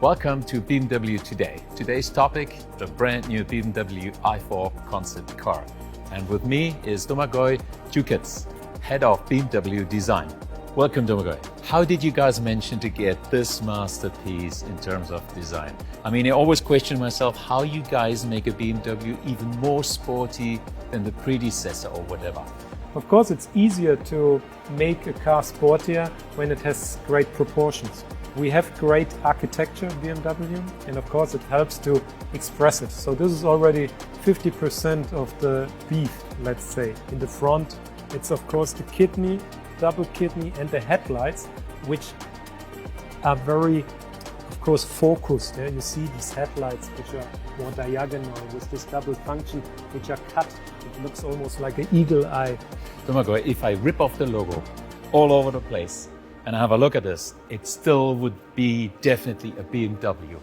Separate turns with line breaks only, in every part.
Welcome to BMW Today. Today's topic, the brand new BMW i4 Concept car. And with me is Domagoj Jukic, head of BMW Design. Welcome, Domagoj. How did you guys manage to get this masterpiece in terms of design? I mean, I always question myself how you guys make a BMW even more sporty than the predecessor or whatever.
Of course, it's easier to make a car sportier when it has great proportions. We have great architecture at BMW, and of course it helps to express it. So this is already 50% of the beef, let's say. In the front, it's of course the kidney, double kidney, and the headlights, which are very, of course, focused. Yeah? You see these headlights, which are more diagonal with this double function, which are cut. It looks almost like an eagle eye.
Domagoj, if I rip off the logo all over the place, and I have a look at this, it still would be definitely a BMW.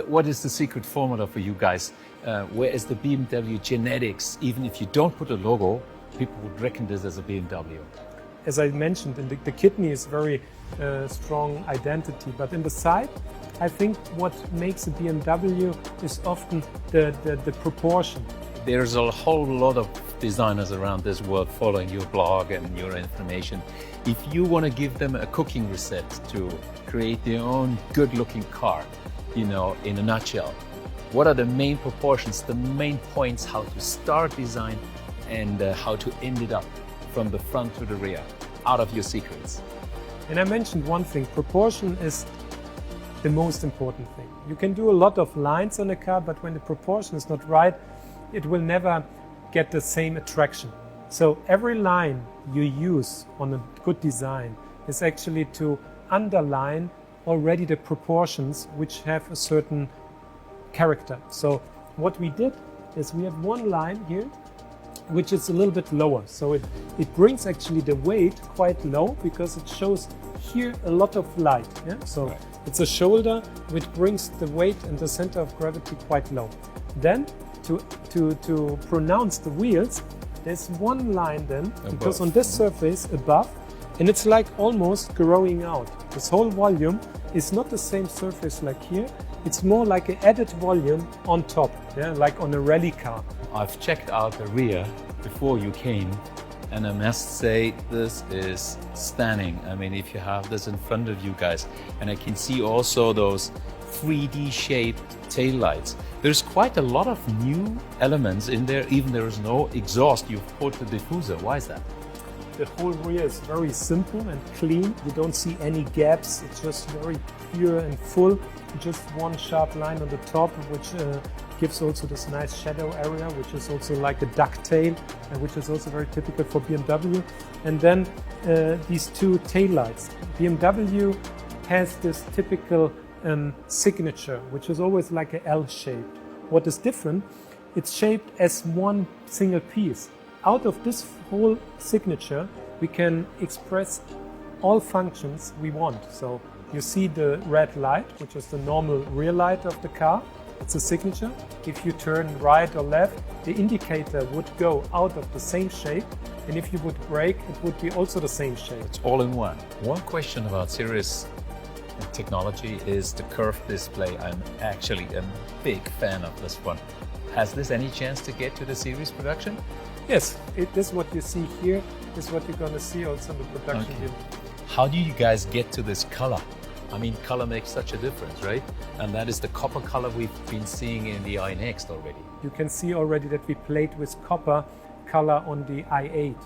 What is the secret formula for you guys? Where is the BMW genetics? Even if you don't put a logo, people would reckon this as a BMW.
As I mentioned, the kidney is very strong identity, but in the side, I think what makes a BMW is often the proportion.
There's a whole lot of designers around this world following your blog and your information. If you want to give them a cooking recipe to create their own good-looking car, in a nutshell, what are the main proportions, the main points, how to start design and how to end it up from the front to the rear, out of your secrets?
And I mentioned one thing, proportion is the most important thing. You can do a lot of lines on a car, but when the proportion is not right, it will never get the same attraction. So every line you use on a good design is actually to underline already the proportions which have a certain character. So what we did is we have one line here which is a little bit lower. So it brings actually the weight quite low because it shows here a lot of light. Yeah? So right. It's a shoulder which brings the weight and the center of gravity quite low. Then to pronounce the wheels, there's one line then, above. Because on this surface above, and it's like almost growing out. This whole volume is not the same surface like here, it's more like an added volume on top, yeah, like on a rally car.
I've checked out the rear before you came, and I must say this is stunning. I mean, if you have this in front of you guys, and I can see also those 3D shaped taillights. There's quite a lot of new elements in there, even there is no exhaust. You've put the diffuser. Why is that?
The whole rear is very simple and clean. You don't see any gaps. It's just very pure and full. Just one sharp line on the top, which gives also this nice shadow area, which is also like a ducktail, which is also very typical for BMW. And then these two taillights. BMW has this typical signature, which is always like an L shape. What is different, it's shaped as one single piece. Out of this whole signature, we can express all functions we want. So you see the red light, which is the normal rear light of the car. It's a signature. If you turn right or left, the indicator would go out of the same shape. And if you would brake, it would be also the same shape.
It's all in one. One question about serious technology is the curved display. I'm actually a big fan of this one. Has this any chance to get to the series production?
Yes, this what you see here is what you're going to see also in the production unit.
How do you guys get to this color? I mean, color makes such a difference, right? And that is the copper color we've been seeing in the iNext already.
You can see already that we played with copper color on the i8.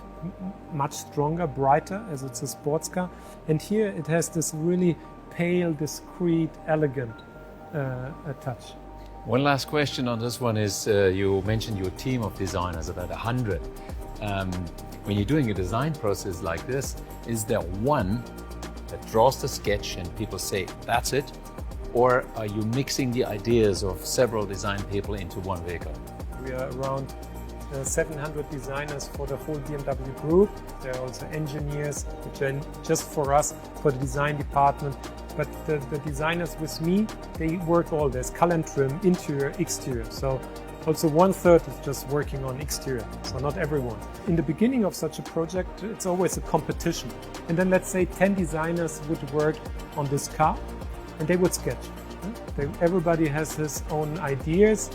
Much stronger, brighter, as it's a sports car. And here it has this really pale, discreet, elegant touch.
One last question on this one is, you mentioned your team of designers, about 100. When you're doing a design process like this, is there one that draws the sketch and people say, that's it? Or are you mixing the ideas of several design people into one vehicle?
We are around 700 designers for the whole BMW group. There are also engineers, which are just for us, for the design department. But the designers with me, they work all this, color and trim, interior, exterior. So also 1/3 is just working on exterior, so not everyone. In the beginning of such a project, it's always a competition. And then let's say 10 designers would work on this car and they would sketch. Everybody has his own ideas,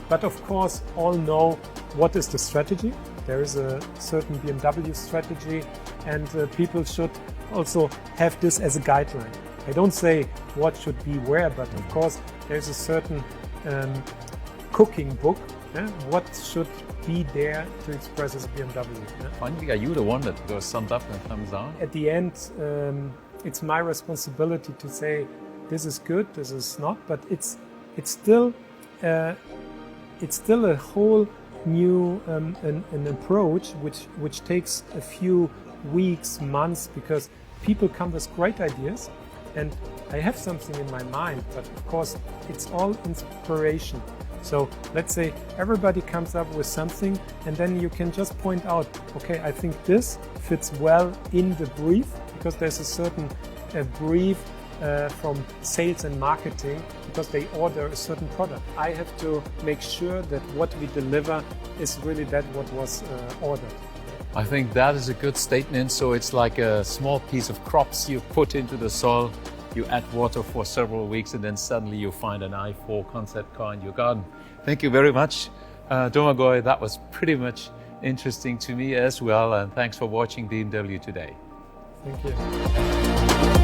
but of course all know what is the strategy. There is a certain BMW strategy, and people should also have this as a guideline. I don't say what should be where, but of course there's a certain cooking book. What should be there to express as a BMW.
Finally, are you the one that goes summed up and thumbs down?
At the end, it's my responsibility to say this is good, this is not, but it's still a whole new an approach which takes a few weeks, months, because people come with great ideas, and I have something in my mind, but of course it's all inspiration. So let's say everybody comes up with something, and then you can just point out, okay, I think this fits well in the brief, because there's a certain brief from sales and marketing, because they order a certain product. I have to make sure that what we deliver is really that what was ordered.
I think that is a good statement. So it's like a small piece of crops you put into the soil, you add water for several weeks, and then suddenly you find an i4 concept car in your garden. Thank you very much, Domagoj. That was pretty much interesting to me as well, and thanks for watching BMW Today.
Thank you.